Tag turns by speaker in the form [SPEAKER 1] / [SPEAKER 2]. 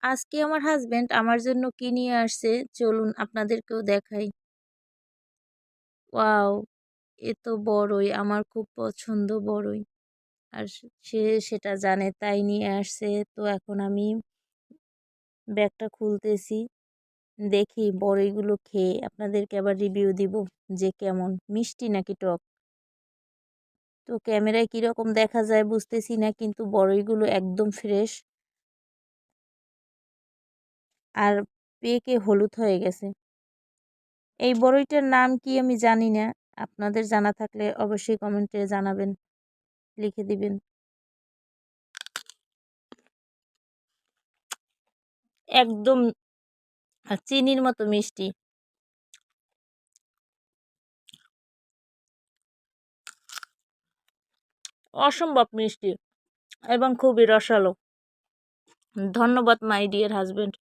[SPEAKER 1] আজকে আমার হাসব্যান্ড আমার জন্য কি নিয়ে আসছে চলুন আপনাদেরকেও দেখাই। ওয়াও! এ তো বড়ই, আমার খুব পছন্দ বড়ই। আর সে সেটা জানে তাই নিয়ে আসছে। তো এখন আমি ব্যাগটা খুলতেছি। দেখি বড়ইগুলো খেয়ে আপনাদেরকে আবার রিভিউ দিব যে কেমন মিষ্টি নাকি টক। তো ক্যামেরায় কিরকম দেখা যায় বুঝতেছি না, কিন্তু বড়ইগুলো একদম ফ্রেশ আর পেকে হলুদ হয়ে গেছে। এই বড়ইটার নাম কি আমি জানি না। আপনাদের জানা থাকলে অবশ্যই কমেন্টে জানাবেন, লিখে দিবেন। একদম চিনির মতো মিষ্টি, অসম্ভব মিষ্টি এবং খুবই রসালো। ধন্যবাদ মাই ডিয়ার হাজবেন্ড।